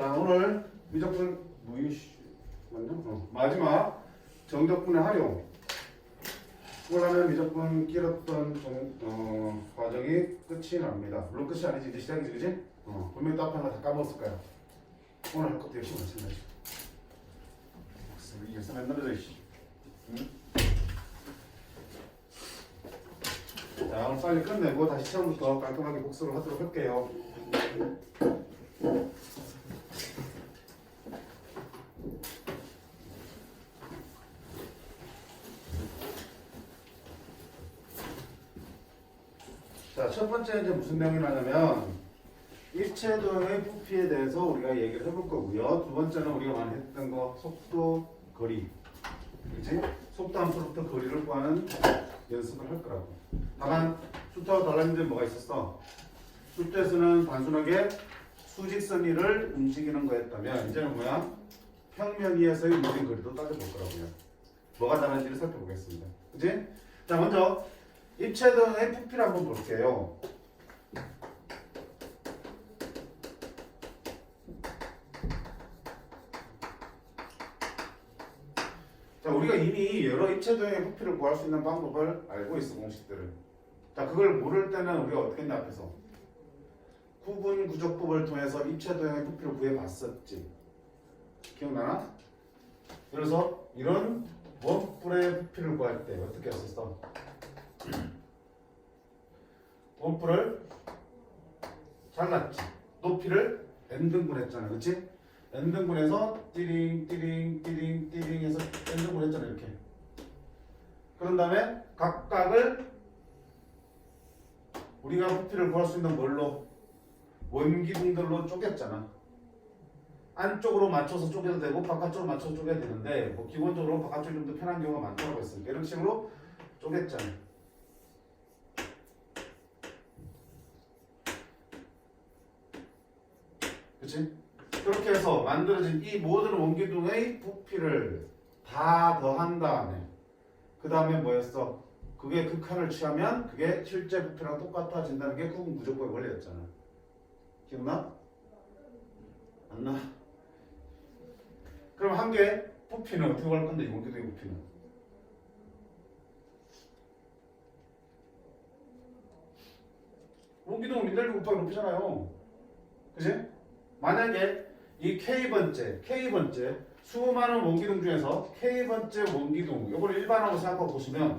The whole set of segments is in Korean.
자, 오늘 미적분 맞나? 마지막 정적분의 활용. 그러면 미적분 길었던 과정이 끝이 납니다. 물론 끝이 아니지, 이제 시작이지, 그지? 분명히 또 앞에 하나 다 까먹었을 거야. 오늘 할 것도 역시 마찬가지. 이게 맨 늘어져 있어. 응? 자, 오늘 빨리 끝내고 다시 처음부터 깔끔하게 복습을 하도록 할게요. 자, 첫 번째 이제 무슨 내용이 나냐면 입체도형의 부피에 대해서 우리가 얘기를 해볼 거고요. 두 번째는 우리가 많이 했던 거 속도, 거리, 그렇지? 속도 함수로부터 거리를 구하는 연습을 할 거라고. 다만 수트하고 달라진 점이 뭐가 있었어? 수트에서는 단순하게 수직선 위를 움직이는 거였다면 이제는 뭐야? 평면 위에서의 움직임 거리도 따져볼 거라고요. 뭐가 다른지를 살펴보겠습니다. 그치? 자, 먼저 입체도형의 부피를 한번 볼게요. 자, 우리가 이미 여러 입체도형의 부피를 구할 수 있는 방법을 알고 있어, 공식들을. 자, 그걸 모를 때는 우리가 어떻게 했냐, 앞에서 구분 구조법을 통해서 입체도형의 부피를 구해봤었지. 기억나나? 그래서 이런 원뿔의 부피를 구할 때 어떻게 했었어? 원뿔을 잘랐지. 높이를 n등분 했잖아, 그치? n등분해서 띠링 띠링 띠링 띠링 해서 n등분 했잖아, 이렇게. 그런 다음에 각각을 우리가 부피를 구할 수 있는 뭘로? 원기둥들로 쪼갰잖아. 안쪽으로 맞춰서 쪼개도 되고 바깥쪽으로 맞춰서 쪼개야 되는데 뭐 기본적으로 바깥쪽이 좀 더 편한 경우가 많다고 했으니까 이런 식으로 쪼갰잖아. 그치? 그렇게 해서 만들어진 이 모든 원기둥의 부피를 다 더한 다음에 그 다음에 뭐였어? 그게 극한을 취하면 그게 실제 부피랑 똑같아진다는 게 구분 구조법의 원리였잖아. 기억나? 안 나? 그럼 한 개 부피는 어떻게 구할 건데, 이 원기둥의 부피는? 원기둥은 민달리 곱하기 높이잖아요. 그치? 만약에 이 K번째 수많은 원기둥 중에서 K번째 원기둥 이걸 일반하고 생각하고 보시면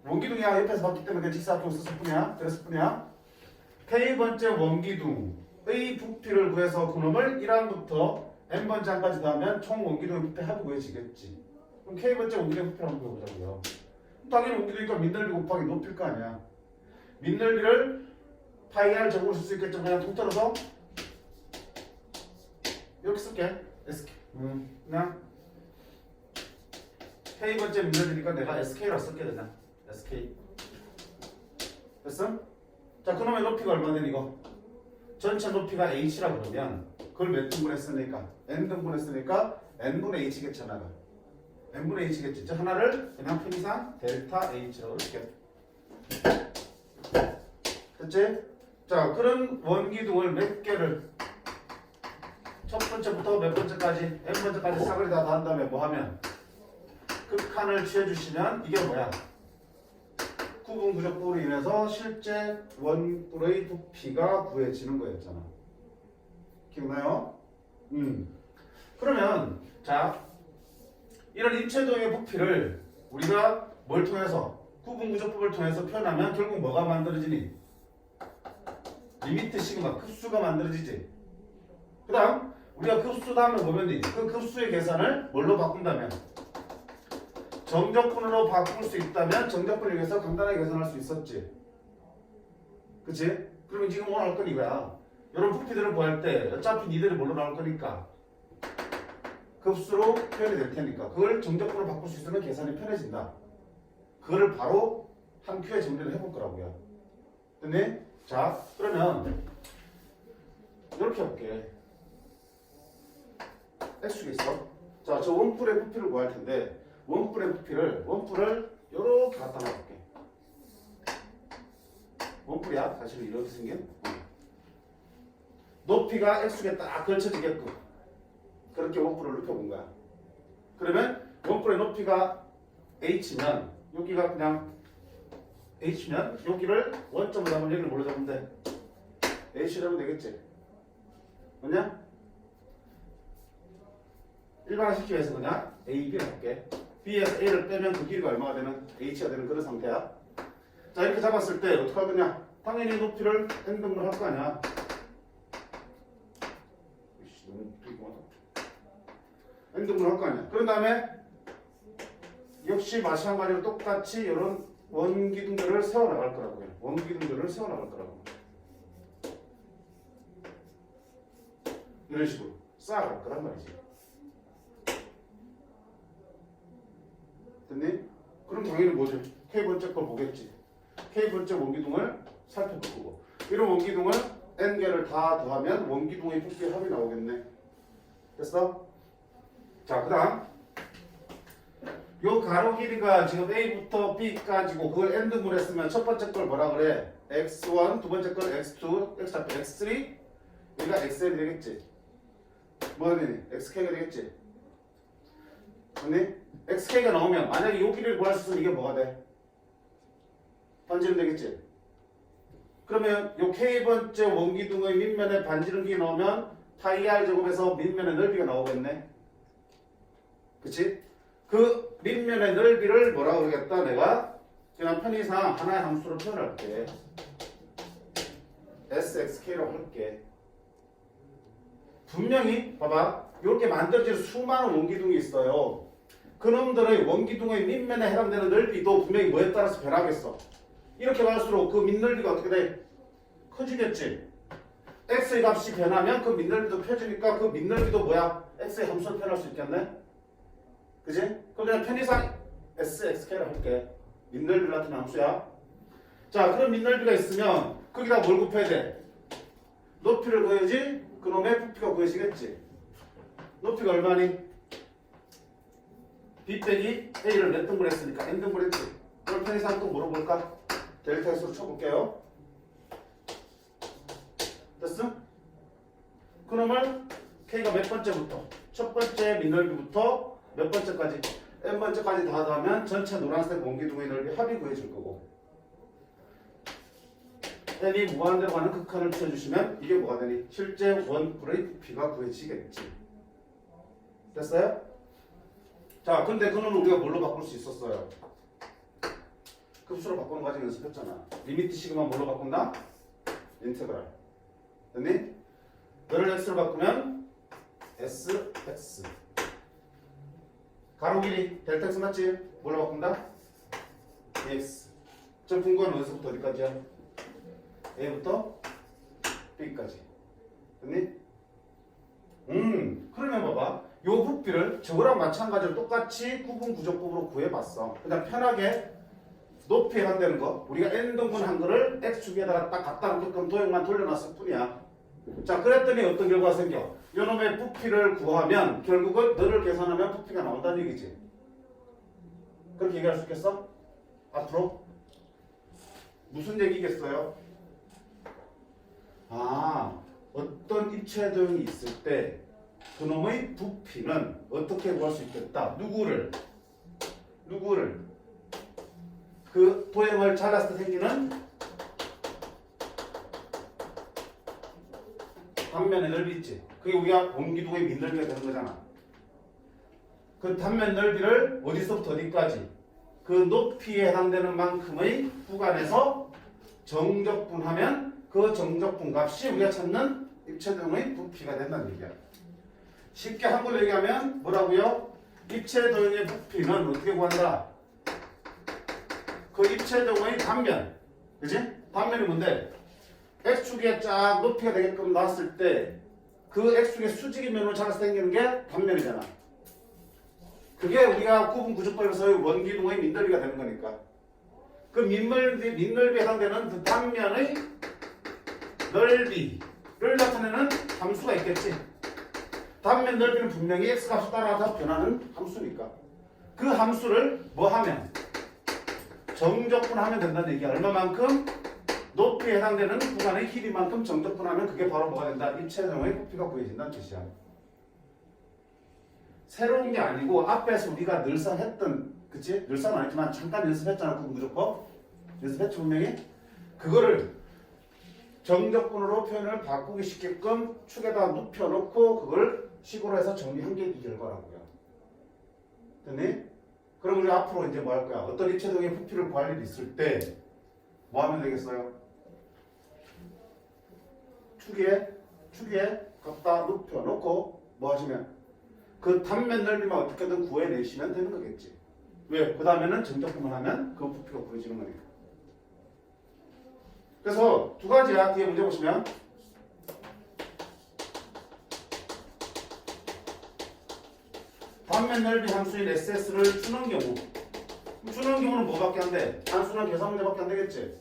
원기둥이야 옆에서 봤기 때문에 직사각형 썼을 뿐이야. 그랬을 뿐이야. K번째 원기둥의 부피를 구해서 그놈을 1항부터 N번째 항까지 더하면 총 원기둥의 부피 합이 구해지겠지. 그럼 K번째 원기둥의 부피를 한번 구해보자고요. 당연히 원기둥이니까 민넓이 곱하기 높일 거 아니야. 민넓이를 파이 r 제곱으로 쓸 수 있겠죠. 그냥 통틀어서 이렇게 쓸게. SK. 그냥 K번째 민넓이니까 내가 SK라고 쓸게 되나? SK. 됐어? 자, 그놈의 높이가 얼마 되니 이거? 전체 높이가 H라 그러면 그걸 몇 등분 했으니까? N등분 했으니까 N분의 H겠지 하나가. N분의 H겠지. 저 하나를 그냥 편의상 델타 H라고 이렇게. 됐지? 자, 그런 원기둥을 몇 개를 첫 번째부터 몇 번째까지 N번째까지 싸그리 다 한 다음에 뭐 하면 극한을 취해주시면 이게 뭐야? 구분 구조법으로 인해서 실제 원뿔의 부피가 구해지는 거였잖아. 기억나요? 그러면 자, 이런 입체도형의 부피를 우리가 뭘 통해서 구분 구조법을 통해서 표현하면 결국 뭐가 만들어지니? 리미트 시그마 급수가 만들어지지. 그 다음 우리가 급수 다음에 보면 그 급수의 계산을 뭘로 바꾼다면 정적분으로 바꿀 수 있다면 정적분을 위해서 간단하게 계산할 수 있었지. 그치? 그러면 지금 오늘 할 건 이거야. 이런 부피들을 구할 때 어차피 니들이 뭘로 나올 거니까 급수로 표현이 될 테니까 그걸 정적분으로 바꿀 수 있으면 계산이 편해진다. 그거를 바로 한 큐에 정리를 해볼 거라고요. 됐니? 자, 그러면 이렇게 해볼게. X축이 있어. 자, 저 원뿔의 부피를 구할 텐데 원뿔의 부피를 이렇게 갖다 놔볼게. 원뿔이야. 사실 이렇게 생긴. 높이가 x축에 딱 걸쳐지게끔 그렇게 원뿔을 눕혀본 거야. 그러면 원뿔의 높이가 h면 여기가 그냥 h면 여기를 원점으로 하면 여기를 뭘로 잡으면 돼? h라면 되겠지? 뭐냐? 일반화시키기 위해서 그냥 a, b를 할게. b에서 a를 빼면 그 길이가 얼마가 되는? h가 되는 그런 상태야. 자, 이렇게 잡았을 때 어떻게 할 거냐? 당연히 높이를 n등분을 할 거 아니야. n등분을 할 거 아니야. 그런 다음에 역시 마찬가지로 똑같이 이런 원기둥들을 세워나갈 거라고 해. 원기둥들을 세워나갈 거라고. 이런 식으로 쌓아갈 거란 말이지. 됐니? 그럼 당연히 뭐죠? K번째 걸 보겠지. K번째 원기둥을 살펴볼 거고. 이런 원기둥을 N개를 다 더하면 원기둥의 부피 합이 나오겠네. 됐어? 자, 그 다음 요 가로 길이가 지금 A부터 B까지고 그걸 N등분 했으면 첫 번째 걸 뭐라 그래? X1, 두 번째 걸 X2, X3 여기가 XL이 되겠지? 뭐가 되니? XK가 되겠지? 맞니? XK가 나오면 만약에 요 길이를 구할 수 있으면 이게 뭐가 돼? 반지름 되겠지? 그러면 요 K번째 원기둥의 밑면에 반지름기 나오면 파이 R 제곱에서 밑면의 넓이가 나오겠네? 그치? 그 밑면의 넓이를 뭐라고 그러겠다? 내가 그냥 편의상 하나의 함수로 표현할게. SXK라고 할게. 분명히 봐봐. 이렇게 만들어질 수많은 원기둥이 있어요. 그놈들의 원기둥의 밑면에 해당되는 넓이도 분명히 뭐에 따라서 변하겠어. 이렇게 갈수록 그 밑넓이가 어떻게 돼? 커지겠지. x의 값이 변하면 그 밑넓이도 펴지니까 그 밑넓이도 뭐야? x의 함수로 표현할 수 있겠네? 그지? 그럼 그냥 편의상 SXK라고 할게. 밑넓이를 나타내는 함수야. 자, 그럼 밑넓이가 있으면 거기다 뭘 곱해야 돼? 높이를 구해야지 그놈의 부피가 구해지겠지. 높이가 얼마니? B 빼기 A를 몇 등분 했으니까 N등분 했지. 그럼 편의상 또 물어볼까? 델타 X로 쳐볼게요. 됐어? 그놈을 K가 몇 번째부터? 첫 번째 밑넓이부터 몇 번째까지? N번째까지 다 더하면 전체 노란색 원기둥의 넓이 합이 구해질 거고 N이 무한대로 가는 극한을 쳐주시면 이게 뭐가 되니? 실제 원뿔의 부피가 구해지겠지. 됐어요? 자, 근데 그놈을 우리가 뭘로 바꿀 수 있었어요? 급수로 바꾸는 과정 연습했잖아. 리미트 시그마 뭘로 바꾼다? 인테그랄. 됐니? 너를 x로 바꾸면 sx. 가로 길이 델타 x 맞지? 뭘로 바꾼다? dx. 점 분구는 어디서부터 어디까지야? a부터 b까지. 됐니? 그러면 봐봐. 요 부피를 저거랑 마찬가지로 똑같이 구분 구조법으로 구해봤어. 그냥 편하게 높이에 해당되는 거 우리가 n등분 한 거를 x축에다가 딱 갖다 놓게끔 도형만 돌려놨을 뿐이야. 자, 그랬더니 어떤 결과가 생겨? 요놈의 부피를 구하면 결국은 너를 계산하면 부피가 나온다는 얘기지. 그렇게 얘기할 수 있겠어? 앞으로? 무슨 얘기겠어요? 아, 어떤 입체 도형이 있을 때 그놈의 부피는 어떻게 구할 수 있겠다? 누구를? 그 도형을 잘랐을 때 생기는 단면의 넓이 있지. 그게 우리가 원기둥의 밑넓이가 되는 거잖아. 그 단면 넓이를 어디서부터 어디까지 그 높이에 해당되는 만큼의 구간에서 정적분하면 그 정적분 값이 우리가 찾는 입체도형의 부피가 된다는 얘기야. 쉽게 한글로 얘기하면 뭐라고요? 입체도형의 부피는 어떻게 구한다? 그 입체도형의 단면, 그지? 단면이 뭔데? x축에 쫙 높이가 되게끔 나왔을 때 그 x축의 수직인 면으로 잡아서 당기는 게 단면이잖아. 그게 우리가 구분 구조법에서의 원기둥의 밑넓이가 되는 거니까. 그 밑넓이에 해당되는 그 단면의 넓이를 나타내는 함수가 있겠지. 단면 넓이는 분명히 x값에 따라서 변하는 함수니까. 그 함수를 뭐 하면? 정적분하면 된다는 얘기야. 얼마만큼? 높이에 해당되는 구간의 길이만큼 정적분하면 그게 바로 뭐가 된다? 입체도형의 부피가 구해진다는 뜻이야. 새로운 게 아니고 앞에서 우리가 늘상 했던, 그치? 늘상 안 했지만 잠깐 연습했잖아. 그거 무조건 연습했지 분명히. 그거를 정적분으로 표현을 바꾸기 쉽게끔 축에다 눕혀놓고 그걸 식으로 해서 정리한 게 이 결과라고요. 됐니? 그럼 우리 앞으로 이제 뭐 할 거야? 어떤 입체도형의 부피를 구할 일이 있을 때 뭐 하면 되겠어요? 축에 갖다 눕혀놓고 뭐 하시면 그 단면 넓이만 어떻게든 구해내시면 되는 거겠지. 왜? 그 다음에는 정적분만 하면 그 부피가 구해지는 거니까. 그래서 두 가지야. 뒤에 문제 보시면 단면 넓이 함수인 SS를 주는 경우는 뭐밖에 안 돼? 단순한 계산 문제밖에 안 되겠지.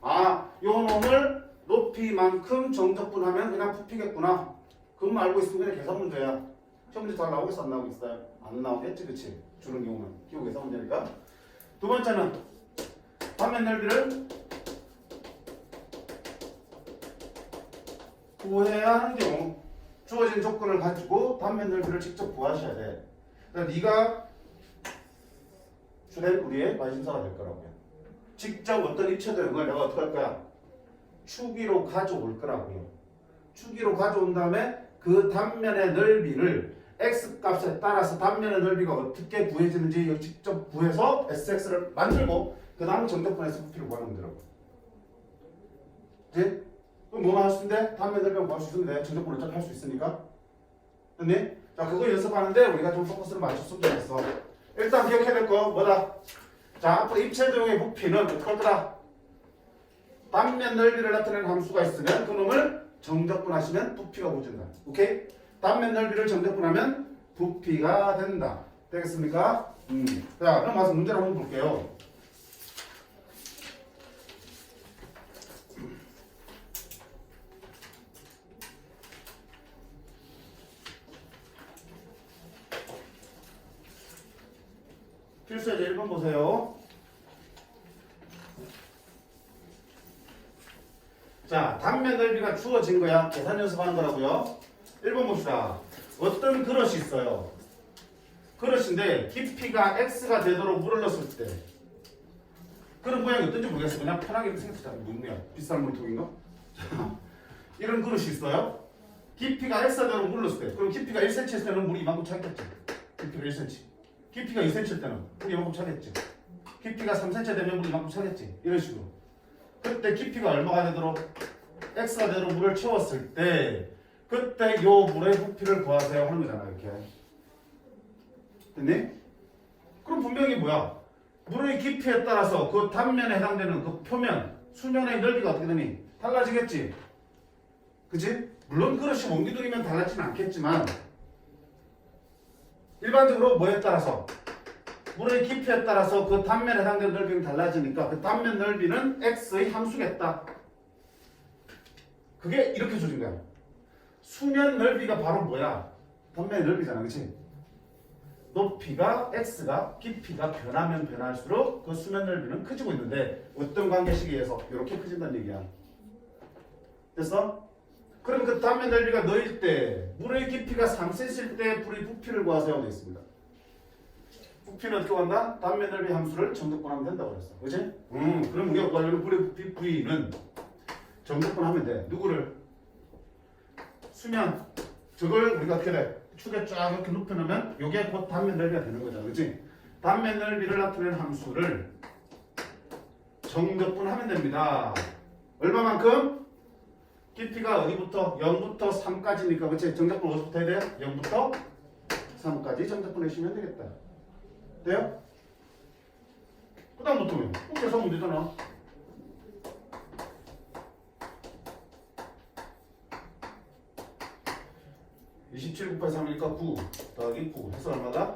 아, 요 놈을 높이만큼 정적분하면 그냥 부피겠구나. 그것만 알고 있으면 그냥 계산 문제야. 시험 문제 잘 나오겠어? 안 나오겠어요? 안 나오겠지, 그치? 주는 경우는 기호 계산 문제니까. 두 번째는 단면 넓이를 구해야 하는 경우 주어진 조건을 가지고 단면 넓이를 직접 구하셔야 돼. 그러니까 네가 주된 우리의 관심사가 될 거라고요. 직접 어떤 입체도형을 내가 어떻게 할 거야? 추기로 가져올 거라고요. 추기로 가져온 다음에 그 단면의 넓이를 x값에 따라서 단면의 넓이가 어떻게 구해지는지 직접 구해서 sx를 만들고 그 다음 정적분에서 부피를 구하는 거더라고요. 네? 그럼 뭐만 할 수 있는데? 단면 넓이만 구할 수 있는데 정적분을 어차피 할 수 있으니까. 됐니? 자, 그거 연습하는데 우리가 좀 포커스를 맞췄으면 좋겠어. 일단 기억해야 될 거 뭐다? 자, 앞으로 입체도형의 부피는 어떻게 할 거다? 단면 넓이를 나타내는 함수가 있으면 그놈을 정적분하시면 부피가 구해진다. 오케이? 단면 넓이를 정적분하면 부피가 된다. 되겠습니까? 자, 그럼 와서 문제를 한번 볼게요. 필수예제 1번 보세요. 자, 단면 넓이가 주어진 거야. 계산 연습하는 거라고요. 1번 봅시다. 어떤 그릇이 있어요. 그릇인데 깊이가 x가 되도록 물을 넣었을 때 그런 모양이 어떤지 모르겠어요. 그냥 편하게 생각해보자. 뭐야? 비싼 물통인가? 이런 그릇이 있어요. 깊이가 x가 되도록 물을 넣었을 때 그럼 깊이가 1cm일 때는 물이 이만큼 차겠지. 깊이가 1cm. 깊이가 2cm일 때는 물이 이만큼 차겠지. 깊이가 3cm 되면 물이 이만큼 차겠지. 이런 식으로. 그때 깊이가 얼마가 되도록 x가 되도록 물을 채웠을 때 그때 요 물의 부피를 구하세요 하는 거잖아. 이렇게. 됐니? 그럼 분명히 뭐야? 물의 깊이에 따라서 그 단면에 해당되는 그 표면, 수면의 넓이가 어떻게 되니? 달라지겠지? 그치? 물론 그릇이 원기둥이면 달라지진 않겠지만 일반적으로 뭐에 따라서? 물의 깊이에 따라서 그 단면에 해당되는 넓이는 달라지니까 그 단면 넓이는 x의 함수겠다. 그게 이렇게 줘진 거야. 수면 넓이가 바로 뭐야? 단면의 넓이잖아. 그치? 높이가 x가 깊이가 변하면 변할수록 그 수면 넓이는 커지고 있는데 어떤 관계식에 의해서 이렇게 커진다는 얘기야. 됐어? 그러면 그 단면 넓이가 너일 때 물의 깊이가 3cm일 때 물의 부피를 구하세요 되어 있습니다. 부피는 어떻게 구한다? 단면 넓이 함수를 정적분하면 된다고 그랬어. 그치? 그럼 우리가 구하려는 물의 부피 V는 정적분하면 돼. 누구를? 수면. 저걸 우리가 어떻게 돼? 축에 쫙 이렇게 눕혀놓으면 이게 곧 단면 넓이가 되는 거잖아. 그치? 단면 넓이를 나타내는 함수를 정적분하면 됩니다. 얼마만큼? 깊이가 어디부터? 0부터 3까지니까 그치? 정적분 어디부터 해야 돼? 0부터 3까지 정적분 해주시면 되겠다. 돼요? 그 다음부터는 계산 문제잖아. (27 곱하기 3이니까 9 더하기 9 해서 얼마다?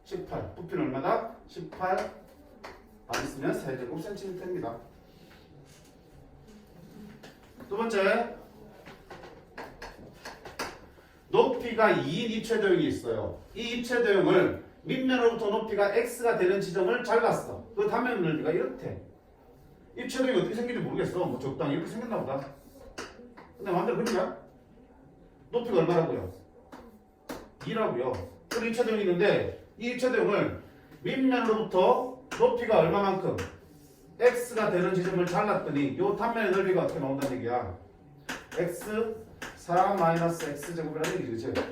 18. 부피는 얼마다? 18 안 쓰면 세제곱 cm입니다. 두 번째, 높이가 2인 입체도형이 있어요. 이 입체도형을 밑면으로부터 높이가 x가 되는 지점을 잘랐어. 그 단면 넓이가 이렇대. 입체도형이 어떻게 생긴지 모르겠어. 뭐 적당히 이렇게 생겼나 보다. 근데 마음대로 그냥 높이가 얼마라고요? 2라고요. 그리고 입체도형이 있는데 이 입체도형을 밑면으로부터 높이가 얼마만큼 x가 되는 지점을 잘랐더니 요 단면의 넓이가 어떻게 나온다는 얘기야. x 4 마이너스 x제곱이라는 얘기지. 그치?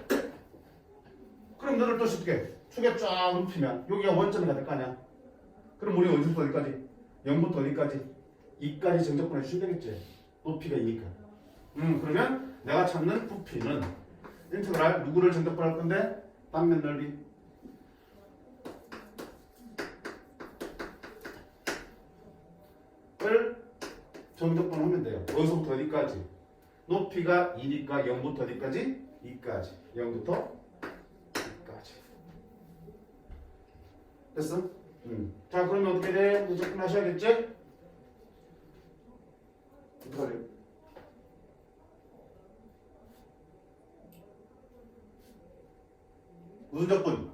그럼 너를 또 쉽게 축에 쫙 눕히면 여기가 원점이 될 거 아니야. 그럼 우리 어디부터 어디까지? 0부터 어디까지? 2까지 정적분 해주시면 되겠지. 높이가 2니까. 그러면 내가 찾는 부피는 인테그랄 누구를 정적분할 건데? 단면 넓이. 을 정적분하면 돼요. 어디서부터 어디까지? 높이가 2니까 0부터 어디까지? 2까지. 0부터 2까지. 됐어? 자, 그러면 어떻게 돼? 무조건 하셔야겠지? 어떡하래요? 무슨 적분?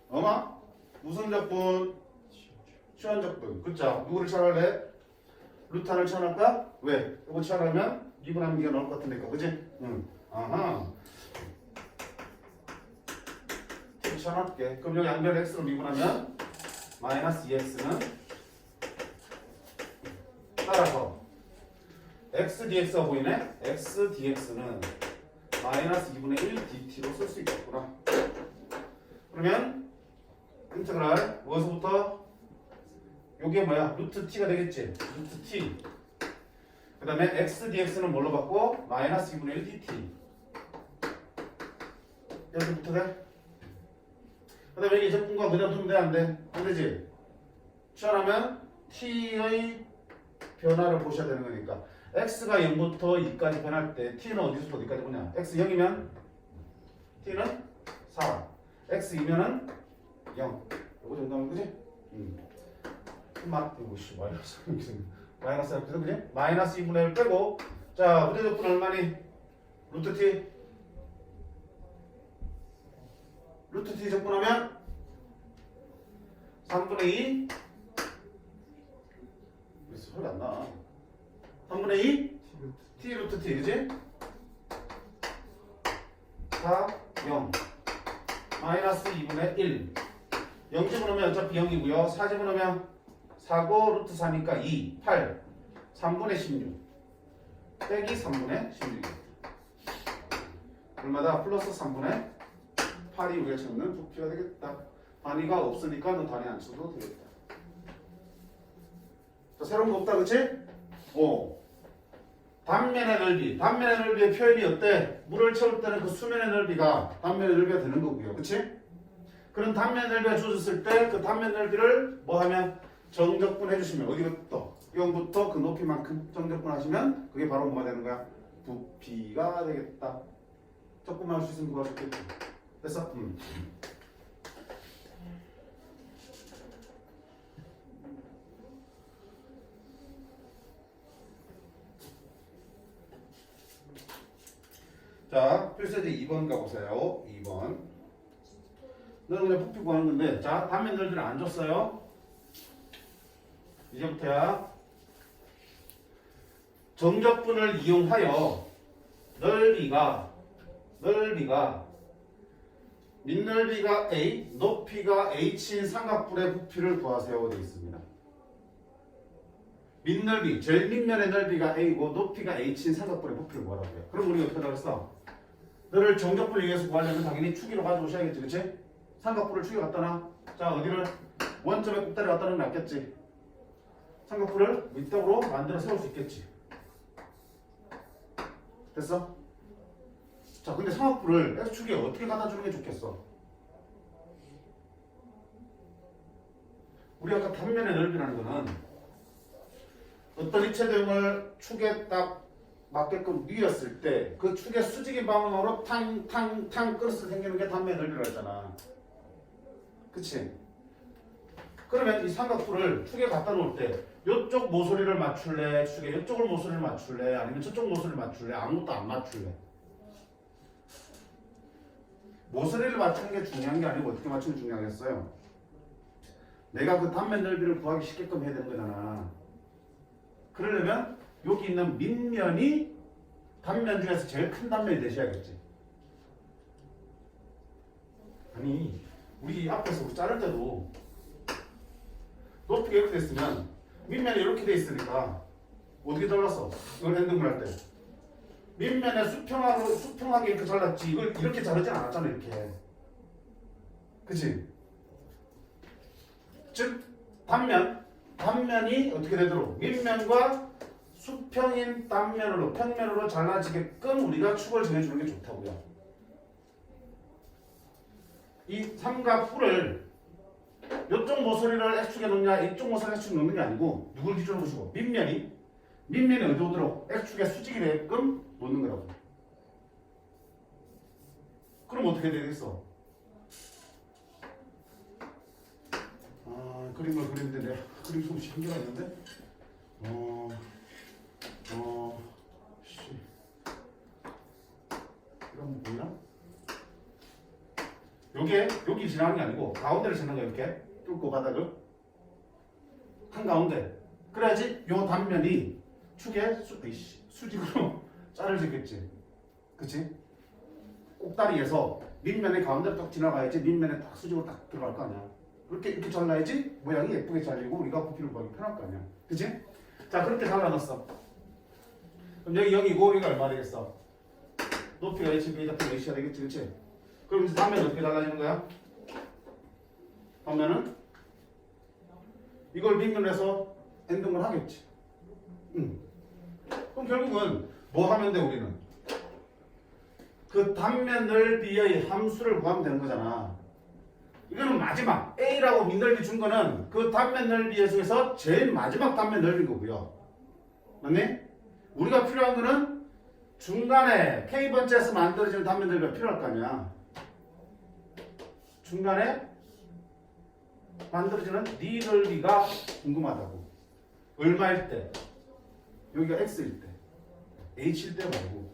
어마? 무슨 적분? 시원적분. 그쵸? 누구를 쳐할래? 루탄을 쳐할까? 왜? 이거 쳐하면 미분하는 게 나올 것 같으니까. 그치? 아하. 쳐할게. 그럼 여기 양변 x로 미분하면 마이너스 2x는 따라서 x dx가 보이네? x dx는 마이너스 2분의 1 dt로 쓸 수 있겠구나. 그러면 인테그랄 무엇부터? 요게 뭐야? 루트 t가 되겠지? 루트 t. 그 다음에 x dx는 뭘로 바꿔? 마이너스 2분의 1 dt. 여기부터 돼? 그 다음에 여기 적분과 그대로 두면 돼? 안 돼? 안 되지? 치환하면 t의 변화를 보셔야 되는 거니까 x가 0부터 2까지 변할 때 t는 어디서부터 어디까지 보냐? x 0이면 t는 4, x 2면은 0. 요거 정도면 그지? 마이너스 이렇게 그지? 마이너스 2분의 1 빼고 자 부대적분 얼마니? 루트 t 루트 t 적분하면 3분의 2 왜 소리가 안 나? 3분의 2 t 루트 t 그지? 4 0 마이너스 2분의 1 0 집어넣으면 어차피 0이고요 4 집어넣으면 4고 루트 4니까 2 8 3분의 16 빼기 3분의 16 얼마다? 플러스 3분의 8이 우리가 찾는 부피가 되겠다. 단위가 없으니까 너 단위 안 써도 되겠다. 자, 새로운 거 없다 그치? 단면의 넓이. 단면의 넓이의 표현이 어때? 물을 채울 때는 그 수면의 넓이가 단면의 넓이가 되는 거고요. 그치? 그런 단면의 넓이가 주어졌을 때 그 단면 넓이를 뭐 하면? 정적분 해주시면 어디부터? 0부터 그 높이만큼 정적분 하시면 그게 바로 뭐가 되는 거야? 부피가 되겠다. 적분만 할 수 있으면 그거 좋겠다. 됐어? 자, 필수제 2번 가보세요. 2번. 너는 그냥 부피 구하는 건데, 자, 단면 넓이를 안 줬어요. 이제부터야. 정적분을 이용하여 넓이가 밑넓이가 A, 높이가 H인 삼각뿔의 부피를 구하세요 되어 있습니다. 밑넓이, 제일 밑면의 넓이가 A고 높이가 H인 삼각뿔의 부피를 구하라고요. 그럼 우리가 어떻게 하겠어? 너를 정적분을 이용해서 구하려면 당연히 축으로 가져오셔야겠지, 그치? 삼각뿔을 축에 갖다 놔. 자, 어디를? 원점에 꼭다리 갖다 놓으면 낫겠지. 삼각뿔을 밑쪽으로 만들어 세울 수 있겠지. 됐어? 자, 근데 삼각뿔을 X축에 어떻게 갖다 주는 게 좋겠어? 우리 아까 단면의 넓이라는 거는 어떤 입체도형을 축에 딱 맞게끔 뉘었을 때 그 축의 수직인 방향으로 탕탕탕 끌어서 생기는 게 단면의 넓이라고 했잖아. 그치? 그러면 이 삼각뿔을 축에 갖다 놓을 때 이쪽 모서리를 맞출래? 축에 이쪽을 모서리를 맞출래? 아니면 저쪽 모서리를 맞출래? 아무것도 안 맞출래? 모서리를 맞추는 게 중요한 게 아니고 어떻게 맞추는 게 중요하겠어요? 내가 그 단면 넓이를 구하기 쉽게끔 해야 되는 거잖아. 그러려면 여기 있는 밑면이 단면 중에서 제일 큰 단면이 되셔야겠지. 아니 우리 앞에서 우리 자를 때도 높이가 이렇게 됐으면 밑면이 이렇게 돼 있으니까 어떻게 잘랐어? 이걸 핸드물 할 때 밑면에 수평하게 이렇게 잘랐지. 이걸 이렇게 자르진 않았잖아. 이렇게. 그치? 즉 단면이 어떻게 되도록 밑면과 수평인 단면으로 평면으로 잘라지게끔 우리가 축을 정해주는 게 좋다고요. 이 삼각뿔을 이쪽 모서리를 X축에 놓냐 이쪽 모서리를 X축에 놓는 게 아니고 누굴 기준으로 보시고 밑면이 어디 오도록 X축에 수직이 되게끔 놓는 거라고. 그럼 어떻게 되겠어? 그림을 그리는데 내가 그림 솜씨 한계가 있는데 이건 뭐냐? 여기 지나가는 게 아니고 가운데를 지나는 거야. 이렇게 뚫고 바닥을 한가운데. 그래야지 요 단면이 축에 수직으로 자르지겠지. 그치? 꼭다리에서 밑면에 가운데로 딱 지나가야지 밑면에 딱 수직으로 딱 들어갈 거 아니야. 이렇게 잘라야지 모양이 예쁘게 잘리고 우리가 부피를 구하기 편할 거 아니야. 그치? 자, 그렇게 잘라놨어. 그럼 여기 0이고 여기가 얼마 되겠어? 높이가 HB 같은 거 H가 되겠지. 그치? 그럼 이제 단면은 어떻게 잘라지는 거야? 단면은 이걸 밑면에서 엔딩을 하겠지. 그럼 결국은 뭐 하면 돼 우리는? 그 단면 넓이의 함수를 구하면 되는 거잖아. 이거는 마지막 A라고 밑넓이 준 거는 그 단면 넓이 중에서 제일 마지막 단면 넓이인 거고요. 맞니? 우리가 필요한 거는 중간에 K번째에서 만들어지는 단면 넓이가 필요할 거 아니야. 중간에 만들어지는 네 넓이가 궁금하다고. 얼마일 때? 여기가 X일 때. H일 때 말고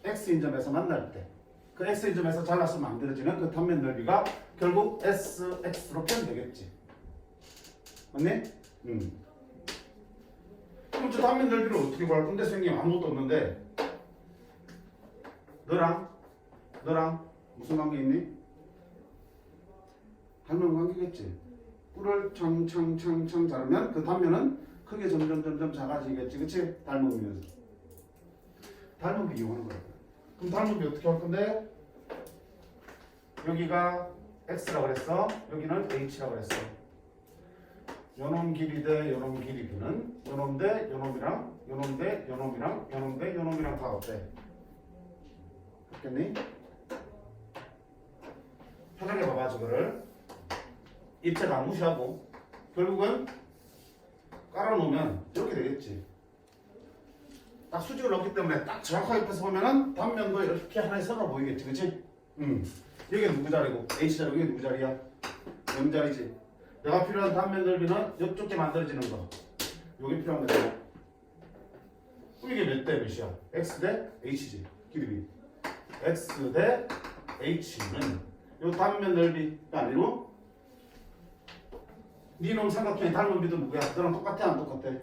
X인 점에서 만날 때. 그 X인 점에서 잘라서 만들어지는 그 단면 넓이가 결국 SX로 표현되겠지. 맞니? 그럼 저 단면 넓이를 어떻게 구할 건데? 선생님 아무것도 없는데 너랑 무슨 관계 있니? 닮은 관계겠지. 뿔을 창 자르면 그 단면은 크게 점점 작아지겠지. 그치? 닮으면서. 닮은 비 이용하는 거야. 그럼 닮은 비 어떻게 할 건데? 여기가 X라고 그랬어. 여기는 H라고 그랬어. 요놈 길이 대 요놈 길이 비는 요놈 대 요놈이랑 요놈 대 요놈이랑 요놈 대 요놈이랑 다 어때? 됐겠니? 편하게 봐봐 저거를. 입체 다 무시하고 결국은 깔아놓으면 이렇게 되겠지. 딱 수직을 넣기 때문에 딱 정확하게 옆에서 보면은 단면도 이렇게 하나의 선으로 보이겠지. 그치? 여기 누구 자리고 H 자리고 여기 누구 자리야? 0 자리지. 내가 필요한 단면 넓이는 이쪽에 만들어지는 거. 요게 필요한 거잖아. 그럼 이게 몇 대 몇이야? X 대 H지. 길이. X 대 H는 요 단면 넓이가 아니고 니놈 삼각형의 닮은 비도 누구야? 너랑 똑같아 안 똑같아?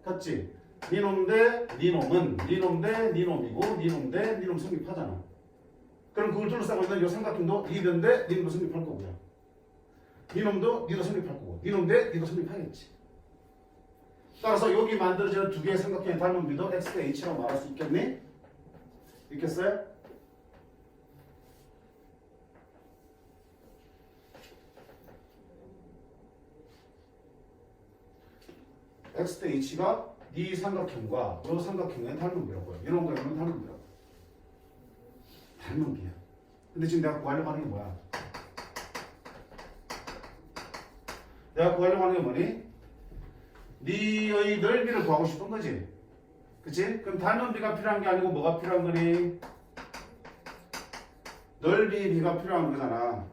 같지? 니놈 대 니놈은 니놈 대 니놈이고 니놈 대 니놈 성립하잖아. 그럼 그걸 둘러싸고 있는 이 삼각형도 니들 대 니놈도 성립할 거고요. 니놈도 니도 성립할 거고 니놈 대 니도 성립하겠지. 따라서 여기 만들어지는 두 개의 삼각형의 닮은 비도 X 대 H라고 말할 수 있겠니? 있겠어요? X 대 H가 이 삼각형과 이 삼각형의 닮은 비라고요. 이런 거는 닮은 비라고. 닮은 비야. 근데 지금 내가 구하려고 하는 게 뭐야? 내가 구하려고 하는 게 뭐니? 니의 넓이를 구하고 싶은 거지. 그치? 그럼 닮은 비가 필요한 게 아니고 뭐가 필요한 거니? 넓이 비가 필요한 거잖아.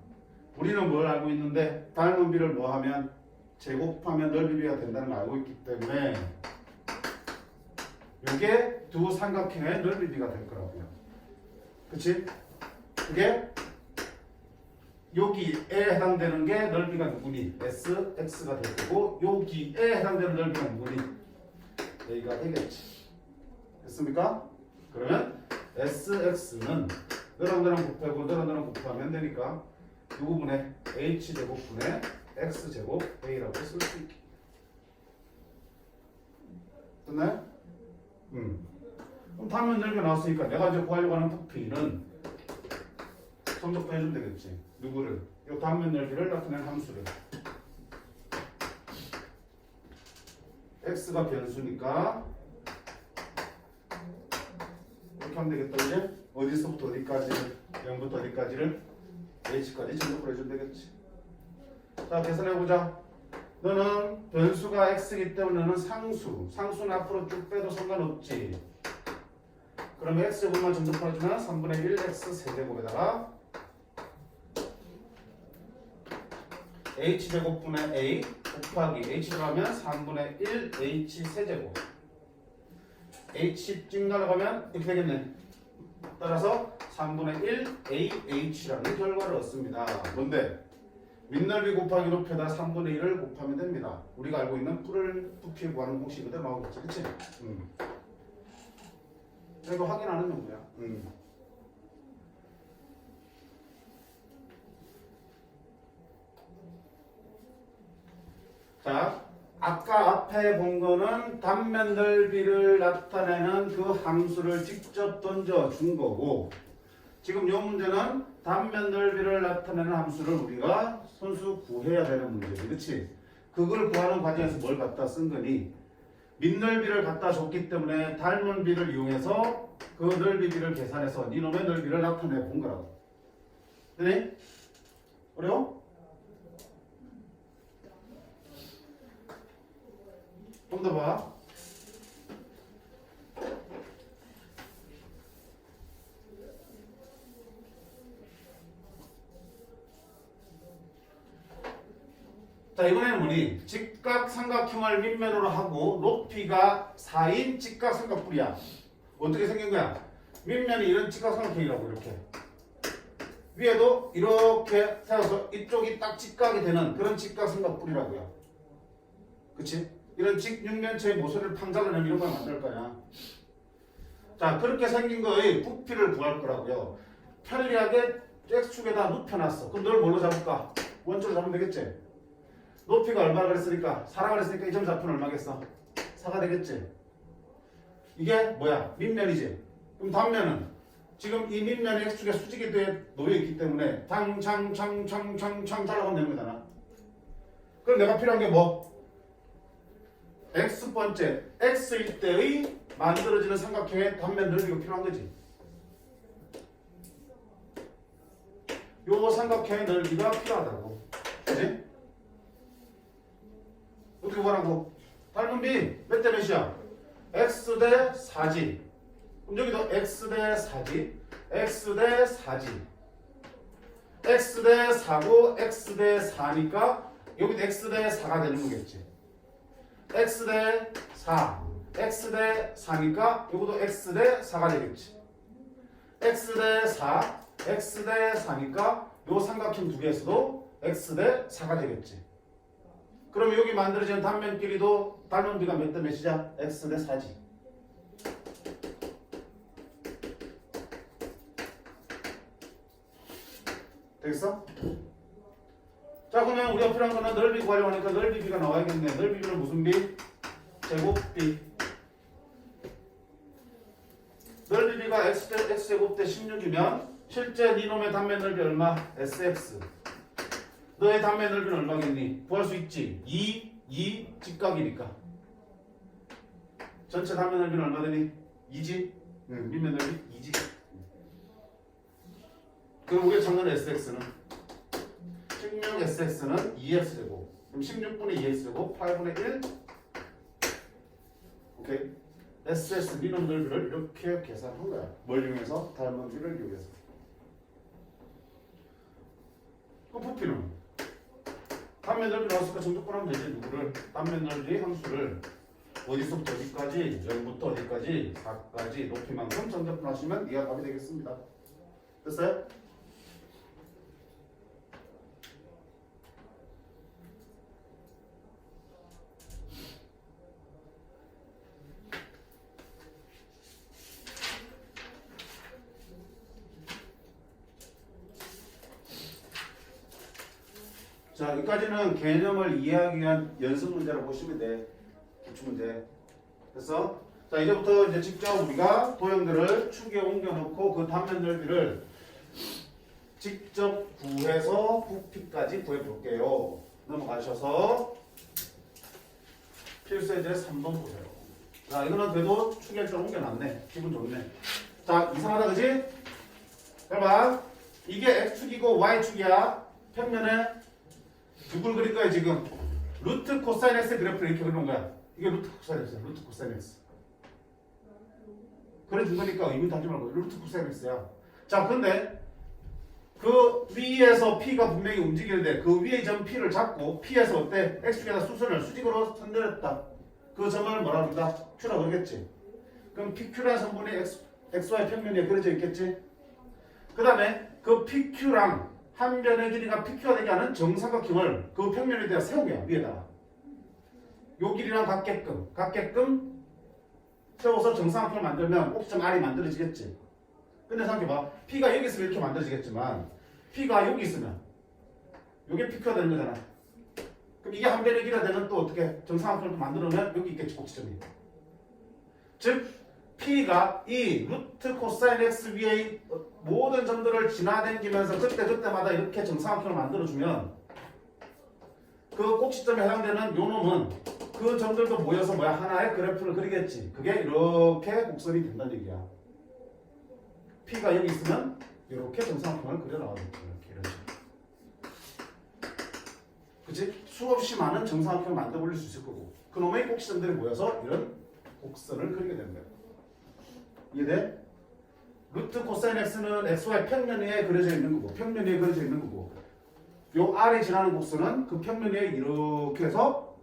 우리는 뭘 알고 있는데 닮은 비를 뭐 하면? 제곱하면 넓이 비가 된다는 걸 알고 있기 때문에 이게 두 삼각형의 넓이 비가 될 거라고요. 그치? 그게 여기에 해당되는 게 넓이가 누구니? SX가 될 거고 여기에 해당되는 넓이가 누구니? A가 되겠지. 됐습니까? 그러면 SX는 너랑 곱하고 너랑 곱하면 되니까 이 부분에 H제곱분의 X제곱 A라고 쓸 수 있게. 됐나요? 그럼 단면 넓이 나왔으니까 내가 이제 구하려고 하는 부피는 성적도 해주면 되겠지. 누구를? 이 단면 넓이를 나타내는 함수를. X가 변수니까 이렇게 하면 되겠다. 이제 어디서부터 어디까지를 0부터 어디까지를 H까지 전적으로 해주면 되겠지. 자, 계산해보자. 너는 변수가 X이기 때문에 너는 상수는 앞으로 쭉 빼도 상관없지. 그러면 X제곱만 전적으로 해주면 3분의 1 X 세제곱에다가 H제곱분의 A 곱하기 H로 하면 3분의 1 H 세제곱. H 찍 날아가면 이렇게 되겠네. 따라서 3분의 1 AH라는 결과를 얻습니다. 뭔데? 밑넓이 곱하기 높이에다 3분의 1을 곱하면 됩니다. 우리가 알고 있는 부피 구하는 공식 그대로 나오겠지. 그치? 이거 확인하는 정도야. 자, 아까 앞에 본 거는 단면 넓이를 나타내는 그 함수를 직접 던져준 거고, 지금 이 문제는 단면 넓이를 나타내는 함수를 우리가 손수 구해야 되는 문제지. 그치? 그걸 구하는 과정에서 뭘 갖다 쓴 거니? 밑넓이를 갖다 줬기 때문에 닮은 비를 이용해서 그 넓이 비를 계산해서 이놈의 넓이를 나타내 본 거라고. 되니? 어려워? 좀 더 봐. 자, 이번에는 뭐니? 직각삼각형을 밑면으로 하고 높이가 4인 직각삼각뿔이야. 어떻게 생긴 거야? 밑면이 이런 직각삼각형이라고 이렇게. 위에도 이렇게 세워서 이쪽이 딱 직각이 되는 그런 직각삼각뿔이라고요. 그치? 이런 직육면체의 모서리를 팡자르면 이런 걸 만들 거야. 자, 그렇게 생긴 거의 부피를 구할 거라고요. 편리하게 X축에다 눕혀놨어. 그럼 널 뭘로 잡을까? 원점으로 잡으면 되겠지? 높이가 얼마 그랬으니까 4라 그랬으니까 이 점 좌표는 얼마겠어? 4가 되겠지? 이게 뭐야? 밑면이지? 그럼 단면은 지금 이 밑면이 X축에 수직이 놓여있기 때문에 장장장 잘라가면 되는 거잖아. 그럼 내가 필요한 게 뭐? X번째 X일 때의 만들어지는 삼각형의 단면 넓이가 필요한 거지. 요 삼각형의 넓이가 필요하다고. 그치? 어떻게 보라고? 닮은 비 몇 대 몇이야? X 대 4지. 그럼 여기도 X 대 4지. X 대 4지. X 대 4고 X 대 4니까 여기도 X 대 4가 되는 거겠지. X 대 4. X 대 4니까 이것도 X 대 4가 되겠지. X 대 4. X 대 4니까 요 삼각형 두 개에서도 X 대 4가 되겠지. 그러면 여기 만들어지는 단면끼리도 닮은 비가 몇 대 몇이냐? X 대 4지. 되겠어? 자, 그러면 우리가 필요한 거는 넓이 구하려고 하니까 넓이 비가 나와야겠네. 넓이 비는 무슨 비? 제곱비. 넓이 비가 X제곱 대 16이면 실제 니놈의 단면 넓이 얼마? SX. 너의 단면 넓이는 얼마겠니? 구할 수 있지. 2 직각이니까. 전체 단면 넓이는 얼마 되니? 2지? 밑면 넓이 2지. 그럼 우리가 찾는 SX는 16SX는 2X제곱. 그럼 16분의 2X제곱 8분의 1. 오케이. SS 미놈 넓이를 이렇게 계산한 거야. 뭘 이용해서? 닮은 비를 이용해서. 그 부피는 단면 넓이 나왔으니까 정적분 하면 되지. 누구를? 단면 넓이 함수를 어디서부터 어디까지? 0부터 어디까지? 4까지 높이만큼 정적분 하시면 이가 답이 되겠습니다. 됐어요? 자, 여기까지는 개념을 이해하기 위한 연습 문제라고 보시면 돼. 기출문제. 됐어? 자, 이제부터 이제 직접 우리가 도형들을 축에 옮겨놓고 그 단면 넓이를 직접 구해서 부피까지 구해볼게요. 넘어가셔서 필수의 제 3번 보세요. 자, 이거는 그래도 축에 좀 옮겨놨네. 기분 좋네. 자, 이상하다, 그지? 봐봐. 이게 X축이고 Y축이야. 평면에 누굴 그릴 거야, 지금? 루트 코사인 X 그래프를 이렇게 그려놓은 거야. 이게 루트 코사인 X야. 루트 코사인 X. 그래준 거니까 의미 담지 말고 루트 코사인 X야. 자, 근데 그 위에서 P가 분명히 움직이는데 그 위에 점 P를 잡고 P에서 어때? X축에다 수선을 수직으로 선들었다. 그 점을 뭐라 그런다? Q라고 그러겠지. 그럼 PQ라는 성분이 XY 평면에 그려져 있겠지. 그 다음에 그 PQ랑 한 변의 길이가 PQ가 되게 하는 정삼각형을 그 평면에 대해 세우게 위에다가 요 길이랑 같게끔 세워서 정삼각형을 만들면 꼭지점 R이 만들어지겠지. 근데 생각해봐. P가 여기 있으면 이렇게 만들어지겠지만 P가 여기 있으면 요게 PQ가 되는 거잖아. 그럼 이게 한 변의 길이가 되면 또 어떻게 정삼각형을 만들어면 여기 있겠지, 꼭지점이. 즉 P가 이 루트 코사인 X 위의 모든 점들을 지나다니면서 그때마다 이렇게 정삼각형을 만들어주면 그 꼭지점에 해당되는 요 놈은 그 점들도 모여서 하나의 그래프를 그리겠지. 그게 이렇게 곡선이 된다는 얘기야. P가 여기 있으면 이렇게 정삼각형을 그려나가겠지. 이런 식으로. 그치? 수없이 많은 정삼각형을 만들어 올릴 수 있을 거고 그 놈의 꼭지점들이 모여서 이런 곡선을 그리게 되는 거야. 이해돼? 루트 코사인 X는 XY 평면 위에 그려져 있는 거고 평면 위에 그려져 있는 거고 요 R에 지나는 곡선은 그 평면 위에 이렇게 해서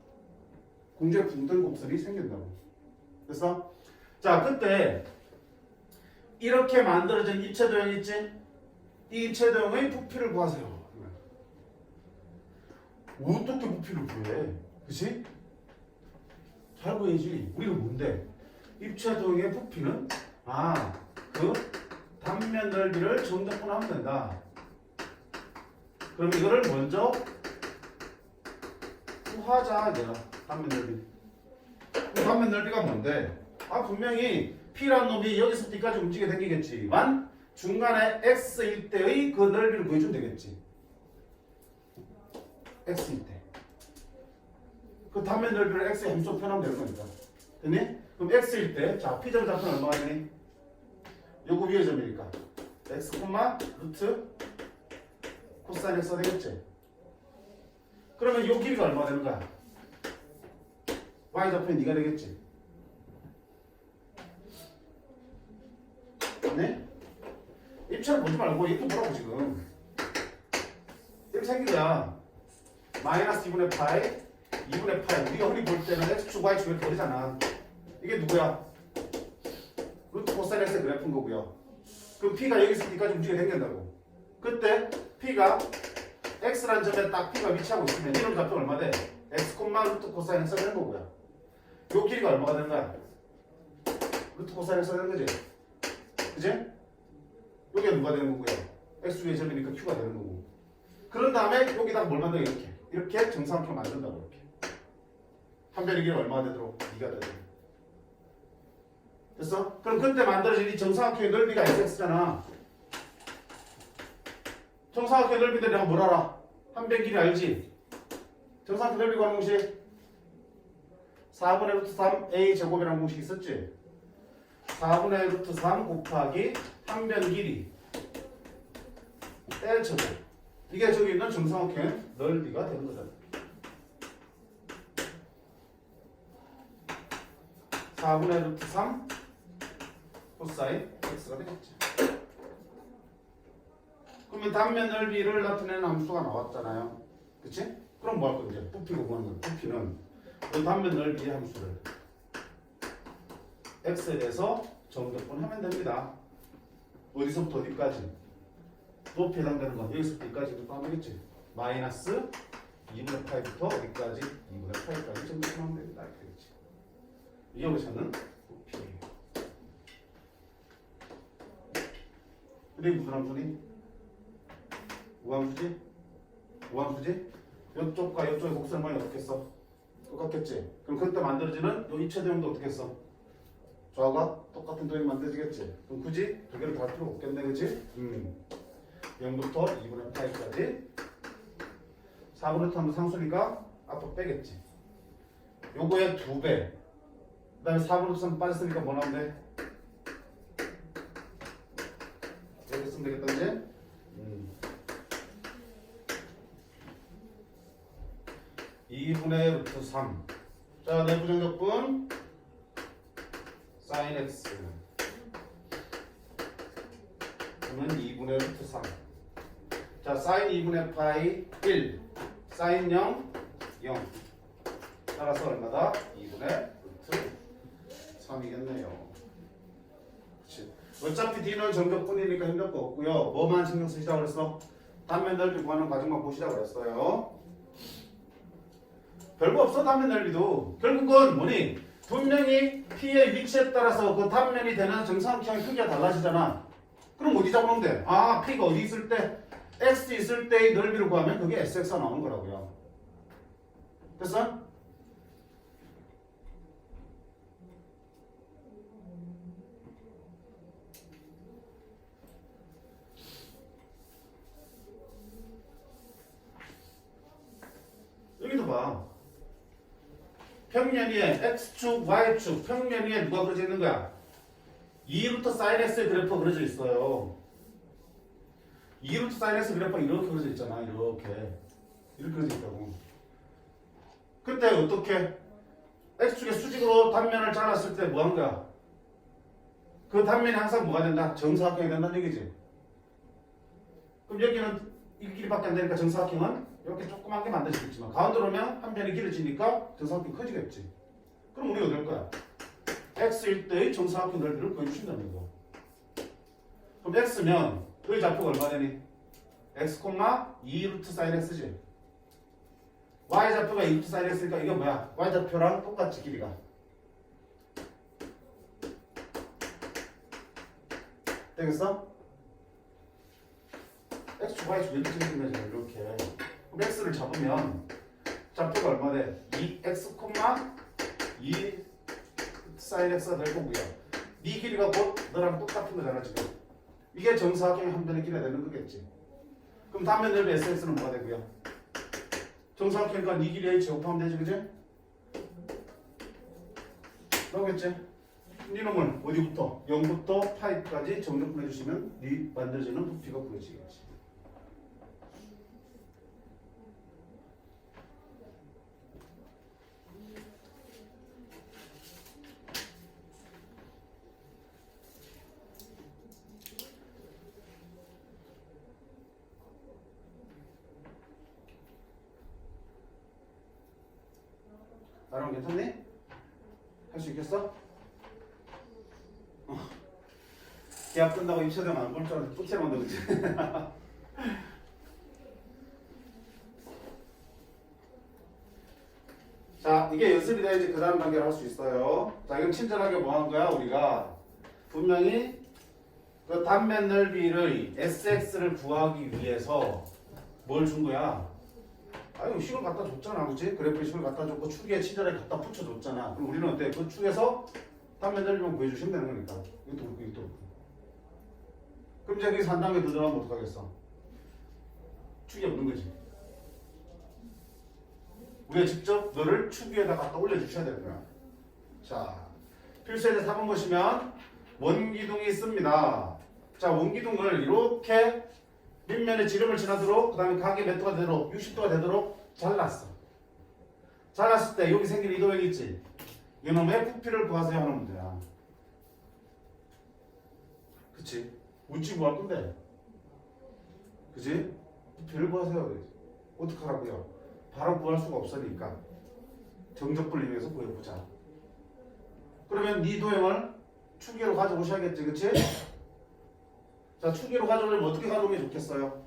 공중에 붕 뜬 곡선이 생긴다고. 그래서 자, 그때 이렇게 만들어진 입체도형 있지? 이 입체도형의 부피를 구하세요. 어떻게 부피를 구해? 그치? 잘 구해야지. 우리가 뭔데? 입체도형의 부피는 그 단면 넓이를 정적분하면 된다. 그럼 이거를 먼저 구하자. 내가 단면 넓이. 그 단면 넓이가 뭔데? 분명히 P라는 놈이 여기서 D까지 움직이게 생기겠지만 중간에 X일 때의 그 넓이를 구해주면 되겠지. X일 때. 그 단면 넓이를 X의 함수로 표현하면 되는 거니까. 됐니? 그럼 X일 때, 자, P점 잡으면 얼마가 되니? 요거 위의 점이니까. X, 루트 코사인 X가 되겠지? 그러면 요 길이가 얼마가 되는 거야? Y 좌표는 네가 되겠지? 네? 입체를 보지 말고 이렇게 보라고 지금. 이렇게 생긴 거야. 마이너스 2분의 파이, 2분의 파이. 우리가 흔히 볼 때는 X축, Y축 이렇게 버리잖아. 이게 누구야? 루트 코사인 X의 그래프인 거고요. 그럼 P가 여기서 D까지 움직이게 생긴다고. 그때 P가 X라는 점에 딱 P가 위치하고 있으면 이놈 좌표 얼마 돼? X, 루트 코사인 X가 되는 거고요. 요 길이가 얼마가 되는 거야? 루트 코사인 X가 되는 거지? 그지? 요게 누가 되는 거고요? X 위의 점이니까 Q가 되는 거고. 그런 다음에 여기다가 뭘 만들어? 이렇게 정삼각형 만든다고. 이렇게 한 변의 길이 얼마가 되도록? 2가 되도록. 됐어? 그럼 그때 만들어진 이 정삼각형의 넓이가 SX잖아. 정삼각형의 넓이들이 내가 뭘 알아? 한 변 길이 알지? 정삼각형 넓이 구하는 공식 4분의 루트 3a 제곱이라는 공식 있었지? 4분의 루트 3 곱하기 한 변 길이 L 제곱. 이게 저기 있는 정삼각형의 넓이가 되는 거잖아. 4분의 루트 3 코사인 x가 되겠지. 그러면 단면 넓이를 나타내는 함수가 나왔잖아요. 그치? 그럼 뭐 할 건지 부피가 구하는 거야. 부피는 그 단면 넓이의 함수를 x에 대해서 정적분하면 됩니다. 어디서부터 어디까지? 높이에 해당되는 건 여기서부터 여기까지 하면 되겠지. 마이너스 2분의 파이부터 어디까지? 2분의 파이까지 정적분하면 됩니다. 이렇게 되겠지. 이게 우리 찾는 부피예요. 근데 무슨 함수니? 우함수지? 우함수지? 이쪽과 이쪽의 곡선방이 어떻겠어? 똑같겠지? 그럼 그때 만들어지는 이 입체 도형도 어떻겠어? 좌우가 똑같은 도형이 만들어지겠지? 그럼 굳이 두 개를 다 할 필요 없겠네, 그치? 0부터 2분의 파이까지 4분의 3은 상수니까 앞으로 빼겠지. 요거의 2배. 그 다음에 4분의 3 빠졌으니까 뭐 나오는데? 여기 쓰면 되겠다, 이제? 2분의 루트 3. 자, 내부 정적분 sin x. 그러면 2분의 루트 3. 자, sin 2분의 파이 1. sin 0, 0. 따라서 얼마다? 2분의 루트 3이겠네요. 그치. 어차피 D는 정적분이니까 힘들 거 없고요. 뭐만 신경 쓰시라고 그랬어? 단면 넓이 구하는 과정만 보시라고 그랬어요. 별거 없어, 단면 넓이도. 결국은 뭐니? 분명히 P의 위치에 따라서 그 단면이 되는 정사각형의 크기가 달라지잖아. 그럼 어디 잡으면 돼? 아, P가 어디 있을 때? X 있을 때의 넓이를 구하면 그게 SX가 나오는 거라고요. 됐어? 여기도 봐. 평면 위에 X축, Y축, 평면 위에 누가 그려져 있는 거야? 2루트 sin X의 그래프가 그려져 있어요. 2루트 sin X 그래프가 이렇게 그려져 있잖아. 이렇게 그려져 있다고. 그때 어떻게? X축의 수직으로 단면을 잘랐을 때 뭐 한 거야? 그 단면이 항상 뭐가 된다? 정사각형이 된다는 얘기지. 그럼 여기는 이 길이밖에 안 되니까 정사각형은 이렇게 조그만 게 만들어지겠지만 가운데로 오면 한 편이 길어지니까 정사각형이 커지겠지. 그럼 우리가 어떻게 할 거야? X일 때의 정사각형 넓이를 구해주신다는 거. 그럼 X면 의 좌표가 얼마 되니? X, 2루트 sin X지. Y 좌표가 2루트 sin X니까 이게 뭐야? Y 좌표랑 똑같이 길이가. 되겠어? X축, Y축 이렇게 생긴 거지, 이렇게. 그럼 X를 잡으면 좌표가 얼마 돼? 2X, 2 sin X가 될 거고요. 네 길이가 곧 너랑 똑같은 거잖아, 지금. 이게 정사각형의 한 변의 길이가 되는 거겠지. 그럼 단면 넓이 SX는 뭐가 되고요? 정사각형이니까 네 길이 A 제곱하면 되지, 그지? 나오겠지? 이 놈을 어디부터? 0부터 파이까지 정적분 해주시면 네 만들어지는 부피가 구해지겠지. 나랑 괜찮니? 할 수 있겠어? 계약 끝나고 입체되면 안 볼 줄 알았는데 또 만들었지. 자, 이게 연습이 돼야지 그 다음 단계를 할 수 있어요. 자, 이건 친절하게 뭐 한 거야? 우리가 분명히 그 단면 넓이의 SX를 구하기 위해서 뭘 준 거야? 아유, 식을 갖다 줬잖아, 그치? 그래프에 식을 갖다 줬고 축에 친절하게 갖다 붙여줬잖아. 그럼 우리는 어때? 그 축에서 단면 넓이만 구해주시면 되는 거니까. 이것도 그렇고 이것도 그렇고. 그럼 이제 여기서 한 단계 더 들어가면 어떡하겠어? 축이 없는 거지. 우리가 직접 너를 축 위에다 갖다 올려주셔야 되는 거야. 자, 필수에서 4번 보시면 원기둥이 있습니다. 자, 원기둥을 이렇게 밑면에 지름을 지나도록 그 다음에 각이 몇 도가 되도록 60도가 되도록 잘랐어. 잘랐을 때 여기 생긴 이 도형이 있지. 이놈의 부피를 구하세요 하는 문제야. 그치? 우찌 구할 건데. 그치? 부피를 구하세요. 어떻게 하라고요? 바로 구할 수가 없으니까 정적분을 이용해서 구해보자. 그러면 이 도형을 축위로 가져오셔야겠지, 그치? 자, 축위로 가져오려면 어떻게 가져오는 게 좋겠어요?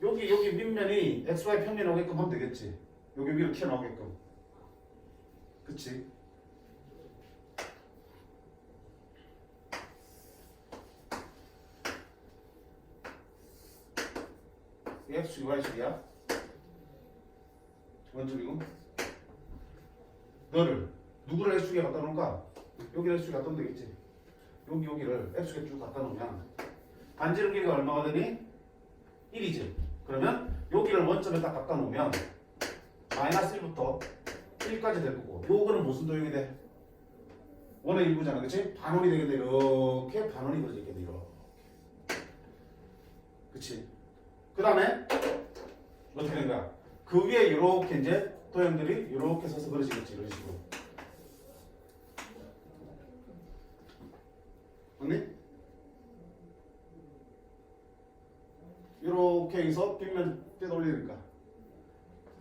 여기 밑면이 XY 평면에 오게끔 하면 되겠지. 여기 위로 튀어나오게끔. 그치? x축이 y축이야. 원점이고 너를 누구를 x축에 갖다 놓을까? 여기를 x축에 갖다 놓으면 되겠지. 여기를 x축에 쭉 갖다 놓으면 반지름 길이가 얼마가 되니? 1이지. 그러면 여기를 원점에 딱 갖다 놓으면 마이너스 1부터 1까지 될 거고 요거는 무슨 도형이 돼? 원의 일부잖아. 그치? 반원이 되겠네. 이렇게 반원이 그려지겠네. 이렇게. 그치? 그 다음에 어떻게 된 거야? 그 위에 이렇게 이제 도형들이 이렇게 서서 그려지겠지. 이런 식으로. 맞니? 이렇게 해서 빗면 떼 올리니까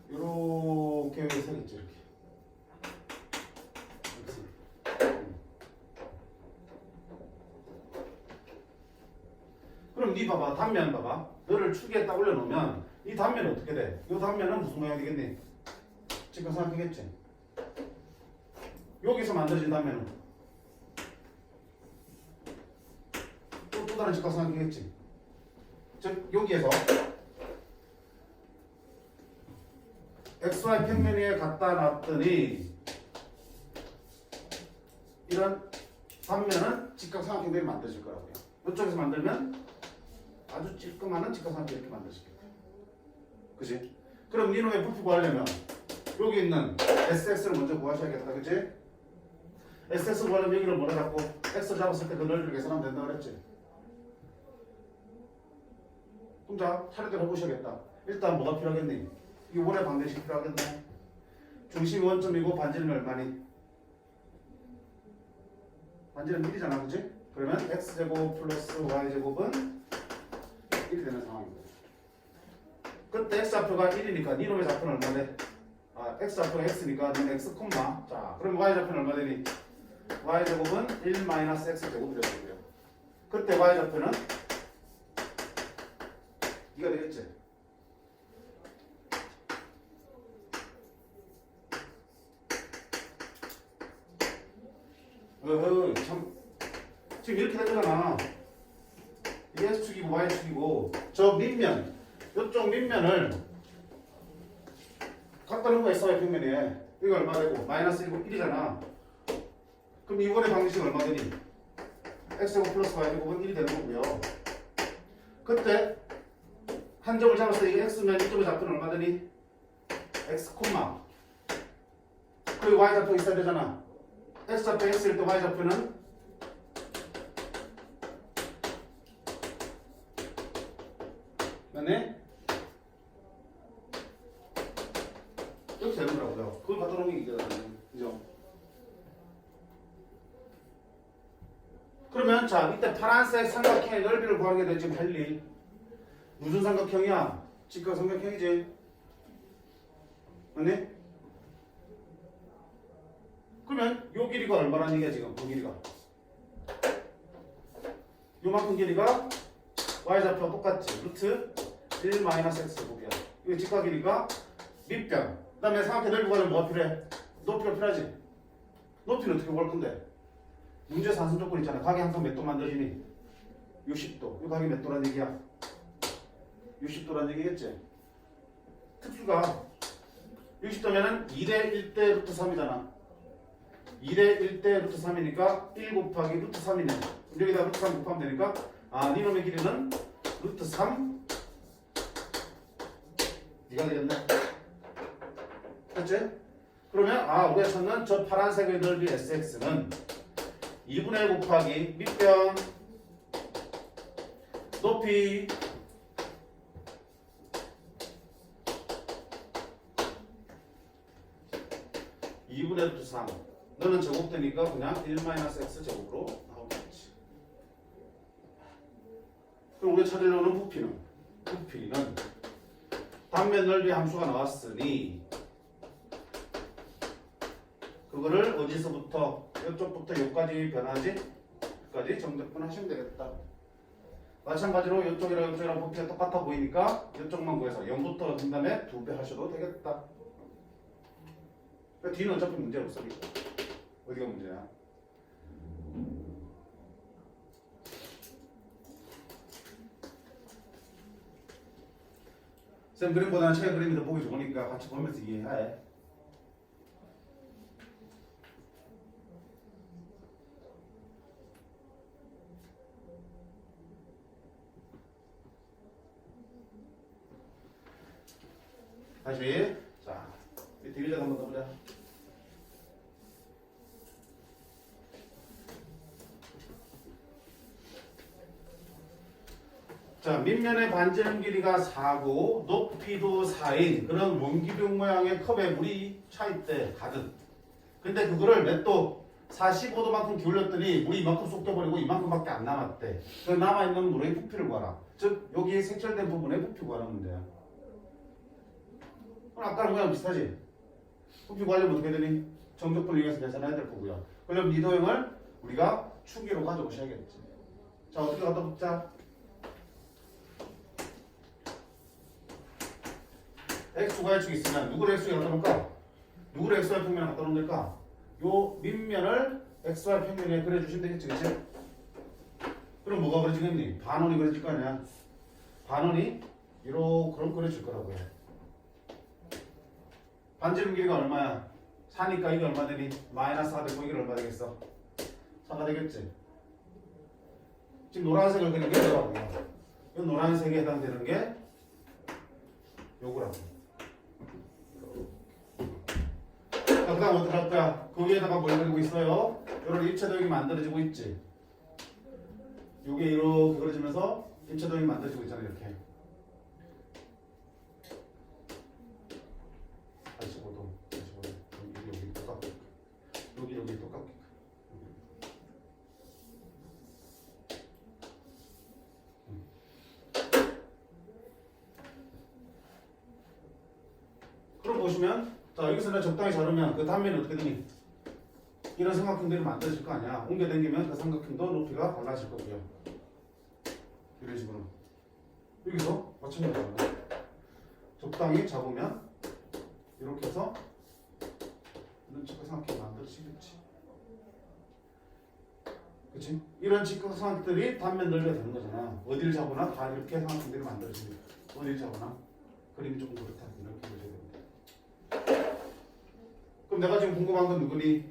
이렇게 해서 서겠지. 이렇게. 그럼 니 봐봐. 단면 봐봐. 너를 축에 딱 올려놓으면 이 단면은 어떻게 돼? 이 단면은 무슨 모양이 되겠니? 직각삼각형이겠지. 여기서 만들어진 단면은 또 다른 직각삼각형이겠지. 즉 여기에서 XY 평면 위에 갖다 놨더니 이런 단면은 직각삼각형들이 만들어질 거라고요. 이쪽에서 만들면 아주 찔끔한 직각삼각형 이렇게 만들어지겠다. 그치? 그럼 니놈의 부피 구하려면 여기 있는 SX를 먼저 구하셔야겠다. 그치? SX 구하려면 여기를 뭐라 잡고 X 잡았을 때 그 넓이를 계산하면 된다 그랬지? 그럼 자, 차례대로 해보셔야겠다. 일단 뭐가 필요하겠니? 이 원의 방정식 필요하겠네. 중심이 원점이고 반지름이 얼마니? 반지름 1이잖아. 그치? 그러면 x제곱 플러스 y제곱은 1이 되는 상황입니다. 그때 x좌표가 1이니까 니놈의 좌표는 얼마 돼? x좌표가 x니까 넌 x 콤마. 자, 그럼 y좌표는 얼마 되니? y제곱은 1 마이너스 x제곱이 되고요. 그때 y좌표는 이가 되겠지? 참 지금 이렇게 되잖아. 이게 x축이고 y축이고 저 밑면 이쪽 밑면을 갖다 놓은 거 xy 평면에 이거 얼마 되고 마이너스 1고 1이잖아. 그럼 이번의 방정식은 얼마 되니? x제곱 플러스 y제곱은 1이 되는 거고요. 그때 한 점을 잡았을 때 이게 x면 이점의 좌표는 얼마 되니? x 콤마 그 y좌표 있어야 되잖아. x좌표 x일 때 y좌표는 맞네? 이렇게 되는 거라고요. 그걸 갖다 놓은 게 이거잖아요. 그죠? 그러면 자 이때 파란색 삼각형의 넓이를 구하게 되지 할 일. 무슨 삼각형이야? 직각삼각형이지. 맞네? 그러면 요 길이가 얼마라는 얘기야 지금? 요 길이가 요만큼 길이가 y좌표 똑같지. 루트 1 마이너스 x 제곱이야. 이거 직각 길이가 밑변. 그 다음에 삼각형 넓이 구하려면 뭐가 필요해? 높이가 필요하지. 높이는 어떻게 구할 건데? 문제에서 한선 조건 있잖아. 각이 항상 몇 도 만들어지니? 60도. 이 각이 몇 도란 얘기야? 60도란 얘기겠지? 특수가 60도면은 2대 1대 루트 3이잖아. 2대 1대 루트 3이니까 1 곱하기 루트 3이네. 여기다 루트 3 곱하면 되니까 니놈의 길이는 루트 3 니가 되겠네. 됐지? 그러면 우리가 찾는 저 파란색의 넓이 SX는 2분의 1 곱하기 밑변 높이 2분의 루트 3 너는 제곱되니까 그냥 1 마이너스 x 제곱으로 나오겠지. 그럼 우리가 찾으려는 부피는 단면 넓이 함수가 나왔으니 그거를 어디서부터 이쪽부터 여기까지 변하지? 여기까지 정적분 하시면 되겠다. 마찬가지로 이쪽이랑 이쪽이랑 부피가 똑같아 보이니까 이쪽만 구해서 0부터 든 다음에 2배 하셔도 되겠다. 그러니까 뒤는 어차피 문제 없으니까. 어디가 문제야? 쌤 그림보다는 책 그림이 더 보기 좋으니까 같이 보면서 이해해. 다시 자 디비전 한번 더 보자. 자, 밑면의 반지름 길이가 4고 높이도 4인 그런 원기둥 모양의 컵에 물이 차 있대 가득. 근데 그거를 몇 도? 45도만큼 기울였더니 물이 이만큼 쏟겨버리고 이만큼밖에 안 남았대. 그 남아있는 물의 부피를 구하라. 즉 여기 색칠된 부분의 부피 구하는 문제야. 그럼 아까랑 모양 비슷하지? 부피 구하려면 어떻게 되니? 정적분을 이용해서 계산해야 될 거고요. 그럼 이 도형을 우리가 추기로 가져오셔야겠지. 자, 어떻게 갖다 붙자? x가 Y축이 있으면 누구를 x에 갖다 놓을까? 누구를 xy 평면에 갖다 놓으면 될까? 요 밑면을 xy 평면에 그려주시면 되겠지, 그치? 그럼 뭐가 그려지겠니? 반원이 그려질 거 아니야? 반원이 그럼 그려질 거라고요. 반지름 길이가 얼마야? 4니까 이게 얼마 되니? 마이너스 4 되고 이게 얼마 되겠어? 4가 되겠지? 지금 노란색을 그린 게 뭐라고요? 이 노란색에 해당되는 게 요거라고. 자, 그 다음 어떻게 할 거야? 그 위에다가 뭘 그리고 있어요? 이런 입체도형이 만들어지고 있지. 요게 이렇게 그려지면서 입체도형이 만들어지고 있잖아, 이렇게. 45도. 여기 똑같게. 여기 똑같게. 그럼 보시면 자 여기서 내가 적당히 자르면 그 단면이 어떻게 되니? 이런 삼각형들이 만들어질 거 아니야. 옮겨 당기면 그 삼각형도 높이가 달라질 거고요. 이런 식으로 여기서 마찬가지로 적당히 잡으면 이렇게 해서 이런 직각삼각형이 만들어지겠지. 그치? 이런 직각삼각들이 단면 넓이가 되는 거잖아. 어딜 잡으나 다 이렇게 삼각형들이 만들어집니다. 어딜 잡으나 그림이 조금 그렇다. 이렇게 보셔야 됩니다. 그럼 내가 지금 궁금한 건 누구니?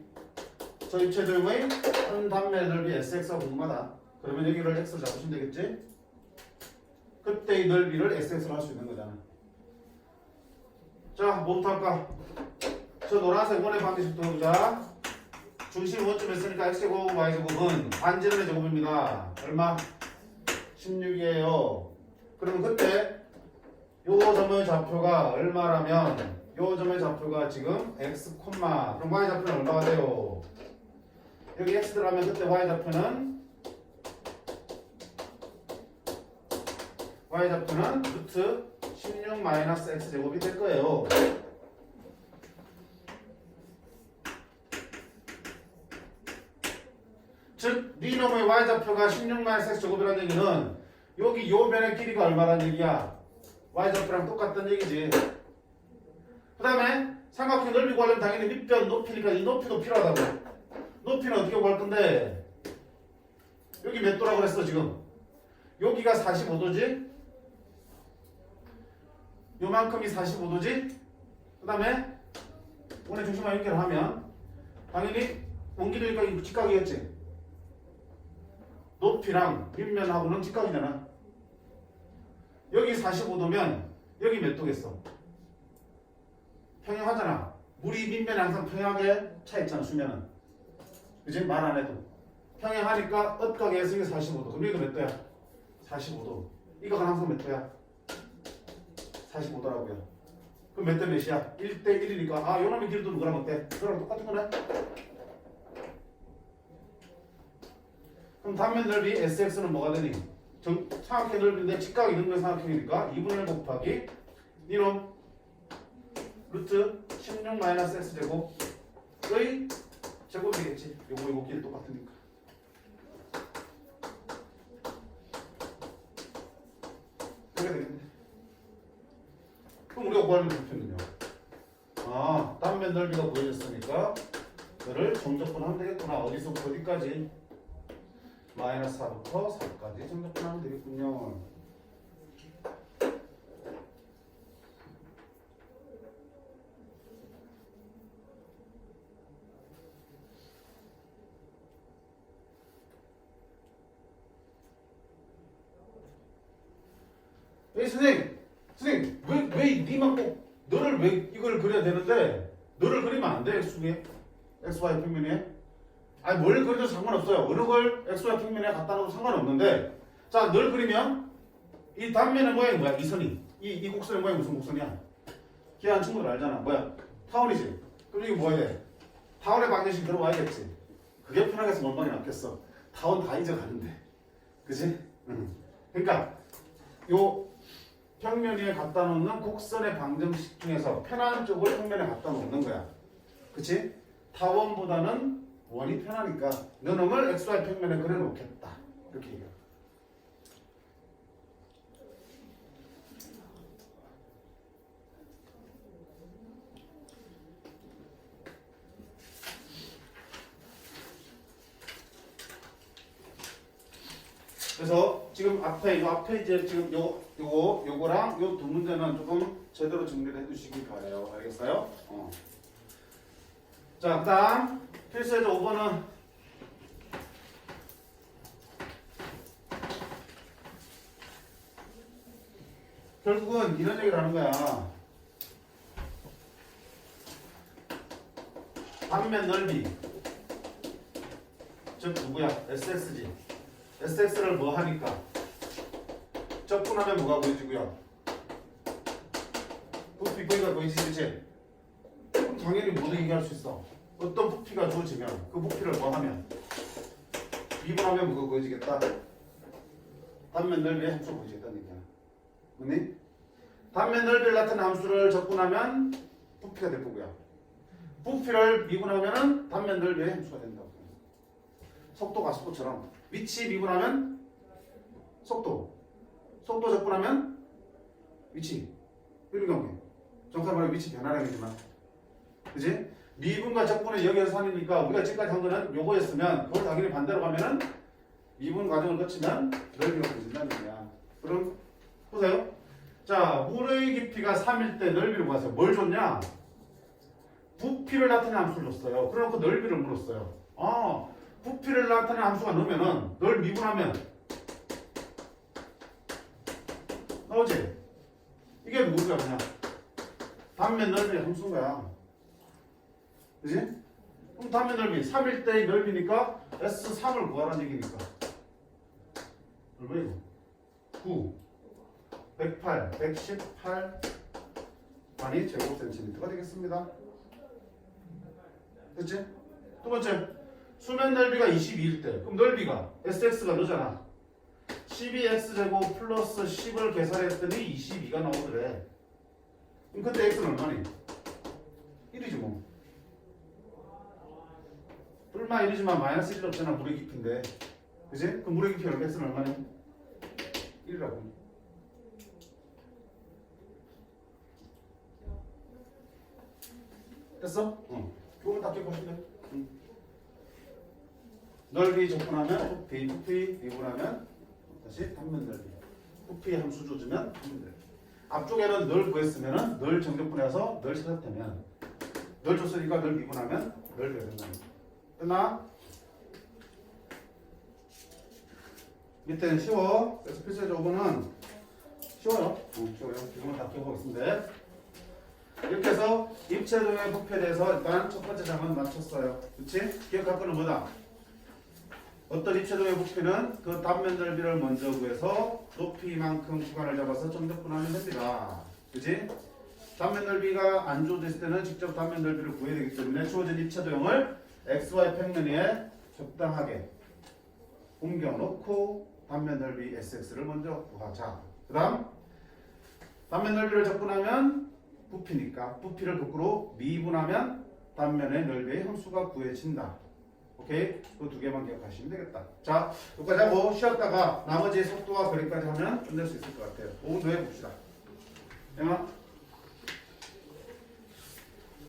저 입체도형의 한 단면의 넓이 SX가 궁금하다. 그러면 여기를 X로 잡으시면 되겠지? 그때 이 넓이를 SX로 할 수 있는 거잖아. 자, 뭐부터 할까? 저 노란색 원의 방정식부터 해보자. 중심 원점 했으니까 X제곱, Y제곱은 반지름의 제곱입니다. 얼마? 16이에요. 그러면 그때 요 점의 좌표가 얼마라면 요 점의 좌표가 지금 x, 그럼 y 좌표는 얼마가 돼요? 여기 x 들어가면 그때 y 좌표는 루트 16 마이너스 x 제곱이 될 거예요. 즉, 니놈의 y 좌표가 16 마이너스 x 제곱이라는 얘기는 여기 요 면의 길이가 얼마라는 얘기야? y 좌표랑 똑같다는 얘기지. 그 다음에 삼각형 넓이 구하려면 당연히 밑변 높이니까 이 높이도 필요하다고. 높이는 어떻게 구할 건데? 여기 몇 도라고 그랬어 지금? 여기가 45도지? 요만큼이 45도지? 그 다음에 원의 중심과 연결을 하면 당연히 원기둥이니까 직각이겠지? 높이랑 밑면하고는 직각이잖아. 여기 45도면 여기 몇 도겠어? 평행하잖아. 물이 밑면에 항상 평행하게 차 있잖아, 수면은. 그치? 말 안 해도. 평행하니까 엇가게 해서 이게 45도. 그럼 여기도 몇 도야? 45도. 이거가 항상 몇 도야? 45도라고요. 그럼 몇 대 몇이야? 1대 1이니까 아, 요놈의 길이도 누구랑 어때? 그거랑 똑같은 거네? 그럼 단면 넓이 SX는 뭐가 되니? 삼각형 넓이인데 직각이 등변 삼각형이니까 2분의 1 곱하기 니놈 루트 16 마이너스 x 제곱의 제곱이겠지. 요거 길이 똑같으니까. 이렇게 되겠네. 그럼 우리가 구하는 부피는요? 아, 단면 넓이가 구해졌으니까 그를 정적분하면 되겠구나. 어디서부터 어디까지? 마이너스 4부터 4까지 정적분하면 되겠군요. 에이 선생님 왜 니만 꼭 너를 왜 이걸 그려야 되는데 너를 그리면 안 돼 x축에 xy 평면에 아니 뭘 그려도 상관없어요. 어느 걸 xy 평면에 갖다 놓어도 상관없는데 자 널 그리면 이 단면의 모양이 뭐야? 이 선이 이 곡선의 모양이 무슨 곡선이야? 기하한 친구들 알잖아. 뭐야? 타원이지. 그럼 이게 뭐야 돼? 타원의 방정식 들어와야겠지. 그게 편하게 해서 원방이 낫겠어. 타원 다 잊어가는데 그치? 그러니까 요 평면 위에 갖다 놓는 곡선의 방정식 중에서 편한 쪽을 평면에 갖다 놓는 거야. 그치? 타원보다는 원이 편하니까 너놈을 xy 평면에 그려놓겠다. 이렇게 얘기해. 그래서 지금 앞에 이제 지금 요거랑 요 두 문제는 조금 제대로 정리를 해두시기 바래요. 알겠어요? 자, 그다음 필수예제 5번은 결국은 이런 얘기를 하는 거야. 단면 넓이 즉 누구야? SX지. SX를 뭐 하니까? 적분하면 뭐가 보여지고요? 부피 V가 보여지지? 그럼 당연히 모두 얘기할 수 있어. 어떤 부피가 주어지면 그 부피를 뭐 하면? 미분하면 뭐가 보여지겠다? 단면 넓이의 함수가 보여지겠다는 얘기야. 맞니? 단면 넓이를 나타낸 함수를 적분하면 부피가 될 거고요. 부피를 미분하면 단면 넓이의 함수가 된다고. 속도가 속도처럼 위치 미분하면 속도 적분하면 위치 이런 경우에 정확히 말하면 위치 변화라는 얘기지만 그지? 미분과 적분은 여기에서 산이니까 우리가 지금까지 한 거는 요거였으면 그걸 당연히 반대로 가면은 미분 과정을 거치면 넓이가 보여진다는 얘기야. 그럼 보세요. 자 물의 깊이가 3일 때 넓이를 구하세요. 뭘 줬냐? 부피를 나타내는 함수를 줬어요. 그래놓고 넓이를 물었어요. 부피를 나타내는 함수가 넣으면은 널 미분하면 나오지? 이게 누구야 그냥 단면 넓이의 함수인 거야. 그지? 그럼 단면 넓이 3일 때의 넓이니까 S3을 구하라는 얘기니까 얼마 이거? 9 108 118 단위 제곱센티미터가 되겠습니다. 됐지? 두 번째 수면 넓이가 22일 때 그럼 넓이가 SX가 너잖아. 12x제곱 플러스 10을 계산했더니 22가 나오더래. 그럼 그때 x는 얼마니? 1이지 뭐. 뿔마 1이지만 마이너스 1 없잖아. 물의 깊이인데 그지? 그럼 물의 깊이 x는 얼마니? 1이라고. 됐어? 그거만 딱 기억하시면 돼. 넓이 적분하면 부피 미분하면 다시 단면 넓이. 부피 함수 줘주면 단면 넓이. 앞쪽에는 널 구했으면은 널 정적분해서 널 찾았다면 널 줬으니까 널 미분하면 넓이가 된다. 끝나? 밑에는 쉬워. 그래서 필수예제 5번은 쉬워요. 쉬워요. 이거만 다 기억하고 있으면 돼. 이렇게 해서 입체동의 부피에 대해서 일단 첫 번째 장은 맞췄어요. 그치? 기억할 거는 뭐다? 어떤 입체동의 부피는 그 단면 넓이를 먼저 구해서 높이만큼 구간을 잡아서 정적분하면 됩니다. 그치? 단면 넓이가 안 주어져 있을 때는 직접 단면 넓이를 구해야 되기 때문에 주어진 입체도형을 XY 평면 위에 적당하게 옮겨놓고 단면 넓이 SX를 먼저 구하자. 그 다음 단면 넓이를 적분하면 부피니까 부피를 거꾸로 미분하면 단면의 넓이의 함수가 구해진다. 오케이? 그 두 개만 기억하시면 되겠다. 자, 여기까지 하고 쉬었다가 나머지 속도와 거리까지 하면 끝낼 수 있을 것 같아요. 5분 더 해봅시다. 영아?